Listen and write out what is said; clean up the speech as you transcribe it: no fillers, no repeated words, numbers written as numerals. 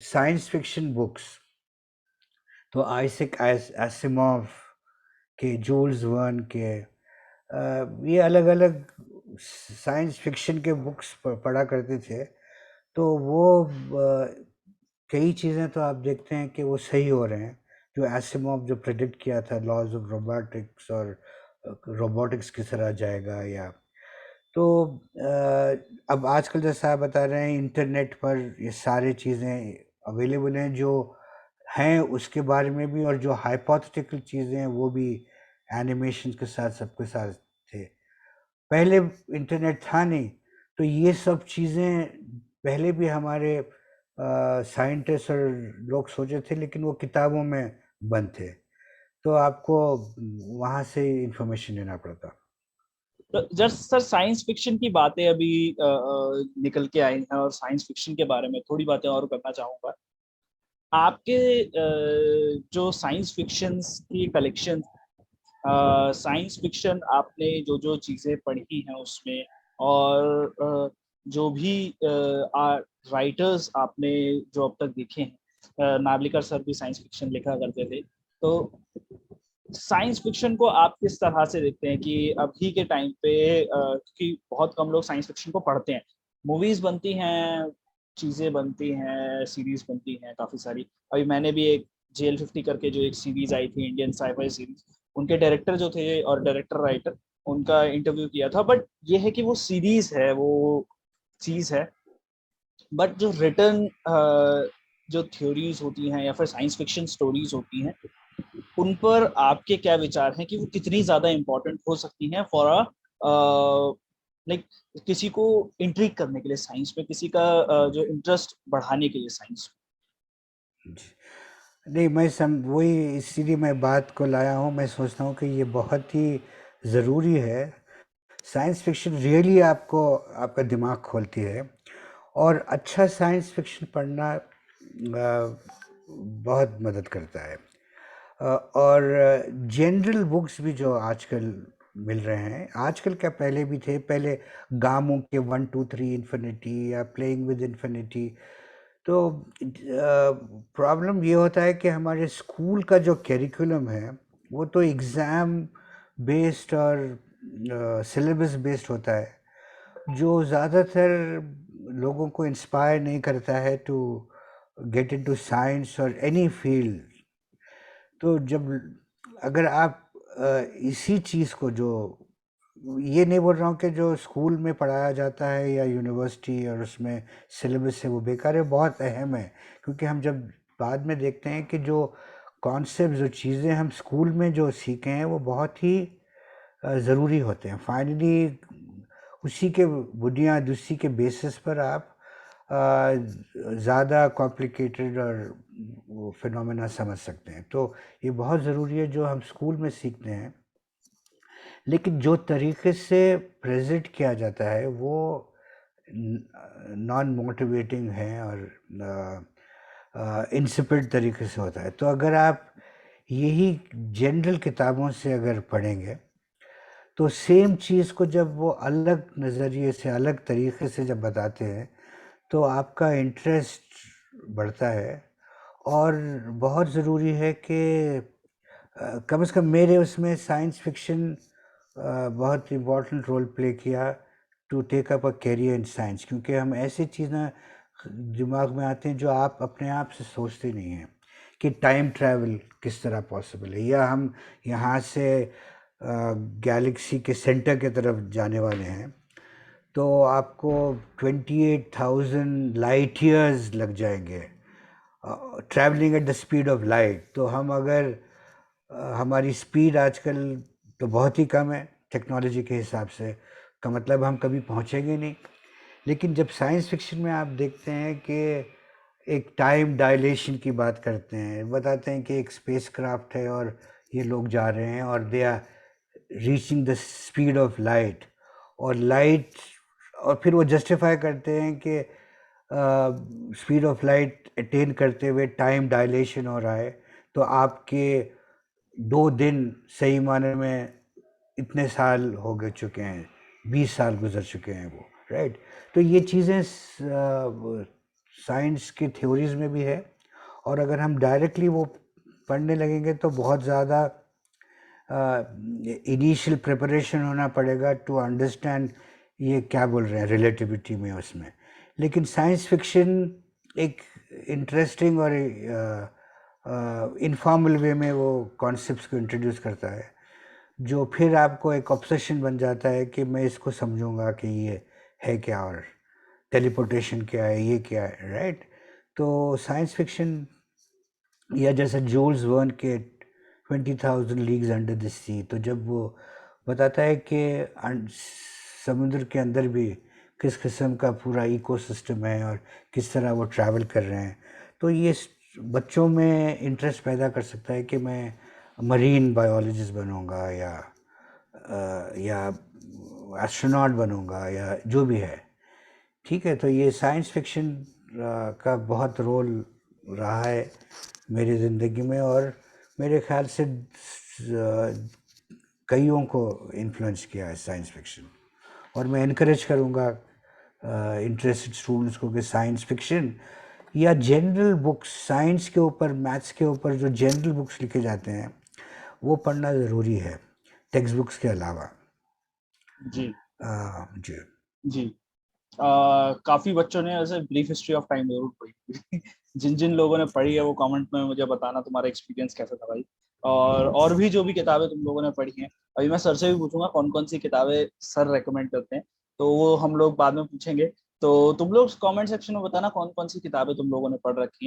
Science fiction books, तो Isaac Asimov के, joules वर्न के, ये अलग अलग साइंस फिक्शन के बुक्स पढ़ा करते थे। तो वो कई चीज़ें तो आप देखते हैं कि वो सही हो रहे हैं। जो एसिमोव जो प्रेडिक्ट किया था लॉज ऑफ रोबोटिक्स, और रोबोटिक्स किस तरह जाएगा, या तो अब आजकल जैसा आप बता रहे हैं इंटरनेट पर ये सारी चीज़ें अवेलेबल हैं, जो हैं उसके बारे में भी, और जो हाइपोथेटिकल चीज़ें हैं वो भी एनिमेशन के साथ सबके साथ थे। पहले इंटरनेट था नहीं, तो ये सब चीज़ें पहले भी हमारे साइंटिस्ट और लोग सोचे थे, लेकिन वो किताबों में बंद थे, तो आपको वहाँ से इंफॉर्मेशन लेना पड़ता। जस्ट सर साइंस फिक्शन की बातें अभी निकल के आई हैं, और साइंस फिक्शन के बारे में थोड़ी बातें और करना चाहूंगा। आपके जो साइंस फिक्शन की कलेक्शन, साइंस फिक्शन आपने जो जो चीज़ें पढ़ी हैं उसमें, और जो भी राइटर्स आपने जो अब तक देखे हैं, नावलिकर सर भी साइंस फिक्शन लिखा करते थे, तो साइंस फिक्शन को आप किस तरह से देखते हैं कि अभी के टाइम पे, क्योंकि बहुत कम लोग साइंस फिक्शन को पढ़ते हैं, मूवीज बनती हैं, चीजें बनती हैं, सीरीज बनती हैं काफी सारी। अभी मैंने भी एक JL50 करके जो एक सीरीज आई थी, इंडियन साईफाई सीरीज, उनके डायरेक्टर जो थे और डायरेक्टर राइटर, उनका इंटरव्यू किया था। बट ये है कि वो सीरीज है, वो चीज है, बट जो रिटर्न जो थ्योरीज होती हैं या फिर साइंस फिक्शन स्टोरीज होती हैं, उन पर आपके क्या विचार हैं कि वो कितनी ज्यादा इंपॉर्टेंट हो सकती हैं फॉर अ लाइक किसी को इंट्रीग करने के लिए साइंस में, किसी का जो इंटरेस्ट बढ़ाने के लिए साइंस नहीं, मैं वही इसीलिए मैं बात को लाया हूँ। मैं सोचता हूँ कि ये बहुत ही ज़रूरी है। साइंस फिक्शन रियली आपको आपका दिमाग खोलती है, और अच्छा साइंस फिक्शन पढ़ना बहुत मदद करता है। और जनरल बुक्स भी जो आजकल मिल रहे हैं, आजकल क्या पहले भी थे, पहले गामों के 1 2 3 इन्फिनिटी या प्लेइंग विद इन्फिनिटी। तो प्रॉब्लम ये होता है कि हमारे स्कूल का जो करिकुलम है वो तो एग्ज़ाम बेस्ड और सिलेबस बेस्ड होता है, जो ज़्यादातर लोगों को इंस्पायर नहीं करता है टू गेट इनटू साइंस और एनी फील्ड। तो जब अगर आप इसी चीज़ को, जो ये नहीं बोल रहा हूँ कि जो स्कूल में पढ़ाया जाता है या यूनिवर्सिटी और उसमें सिलेबस है वो बेकार है, बहुत अहम है। क्योंकि हम जब बाद में देखते हैं कि जो कॉन्सेप्ट, जो चीज़ें हम स्कूल में जो सीखे हैं वो बहुत ही ज़रूरी होते हैं। फाइनली उसी के बुनियाद, उसी के बेसिस पर आप ज़्यादा कॉम्प्लिकेटेड और वो फिनोमेना समझ सकते हैं। तो ये बहुत ज़रूरी है जो हम स्कूल में सीखते हैं, लेकिन जो तरीके से प्रेजेंट किया जाता है वो नॉन मोटिवेटिंग है और इंसिपिड तरीके से होता है। तो अगर आप यही जनरल किताबों से अगर पढ़ेंगे, तो सेम चीज़ को जब वो अलग नज़रिए से, अलग तरीके से जब बताते हैं, तो आपका इंटरेस्ट बढ़ता है। और बहुत ज़रूरी है कि कम से कम मेरे उसमें साइंस फिक्शन बहुत इम्पोर्टेंट रोल प्ले किया to take up a career in science, क्योंकि हम ऐसी चीज़ें दिमाग में आते हैं जो आप अपने आप से सोचते नहीं हैं कि टाइम ट्रैवल किस तरह पॉसिबल है, या हम यहाँ से गैलेक्सी के सेंटर की तरफ जाने वाले हैं, तो आपको 28,000 लाइट ईयर्स लग जाएंगे travelling at the speed of light. तो हम अगर हमारी स्पीड आजकल तो बहुत ही कम है टेक्नोलॉजी के हिसाब से, का मतलब हम कभी पहुंचेंगे नहीं। लेकिन जब साइंस फिक्शन में आप देखते हैं कि एक टाइम डायलेशन की बात करते हैं, बताते हैं कि एक स्पेस क्राफ्ट है और ये लोग जा रहे हैं और they are reaching the speed of light, और लाइट, और फिर वो जस्टिफाई करते हैं कि स्पीड ऑफ लाइट अटेन करते हुए टाइम डायलेशन हो रहा है, तो आपके 2 दिन सही माने में इतने साल हो गए चुके हैं, 20 साल गुजर चुके हैं वो, राइट। तो ये चीज़ें साइंस की थ्योरीज में भी है, और अगर हम डायरेक्टली वो पढ़ने लगेंगे तो बहुत ज़्यादा इनिशियल प्रिपरेशन होना पड़ेगा टू अंडरस्टैंड ये क्या बोल रहे हैं रिलेटिविटी में उसमें। लेकिन साइंस फिक्शन एक इंटरेस्टिंग और इनफॉर्मल वे में वो कॉन्सेप्ट्स को इंट्रोड्यूस करता है, जो फिर आपको एक ऑब्सेशन बन जाता है कि मैं इसको समझूंगा कि ये है क्या, और टेलीपोर्टेशन क्या है, ये क्या है, राइट। तो साइंस फिक्शन, या जैसे जूल्स वर्न के 20,000 लीग्स अंडर द सी, तो जब वो बताता है कि समुद्र के अंदर भी किस किस्म का पूरा इकोसिस्टम है और किस तरह वो ट्रैवल कर रहे हैं, तो ये बच्चों में इंटरेस्ट पैदा कर सकता है कि मैं मरीन बायोलॉजिस्ट बनूंगा, या एस्ट्रोनॉट बनूंगा, या जो भी है। ठीक है, तो ये साइंस फिक्शन का बहुत रोल रहा है मेरी ज़िंदगी में, और मेरे ख्याल से कईयों को इन्फ्लुएंस किया है साइंस फिक्शन। और मैं इनकरेज करूँगा इंटरेस्टेड स्टूडेंट्स को कि साइंस फिक्शन या जनरल बुक्स, साइंस के ऊपर, मैथ्स के ऊपर जो जनरल बुक्स लिखे जाते हैं वो पढ़ना ज़रूरी है टेक्स्ट बुक्स के अलावा। जी जी जी। काफी बच्चों ने ऐसे ब्रीफ हिस्ट्री ऑफ टाइम जरूर पढ़ी। जिन जिन लोगों ने पढ़ी है वो कमेंट में मुझे बताना तुम्हारा एक्सपीरियंस कैसा था भाई। और भी जो भी किताबें तुम लोगों ने पढ़ी हैं, अभी मैं सर से भी पूछूंगा कौन कौन सी किताबें सर रेकमेंड करते हैं, तो वो हम लोग बाद में पूछेंगे। तो तुम लोग कमेंट सेक्शन में बताना कौन कौन सी किताबें तुम लोगों ने पढ़ रखी हैं।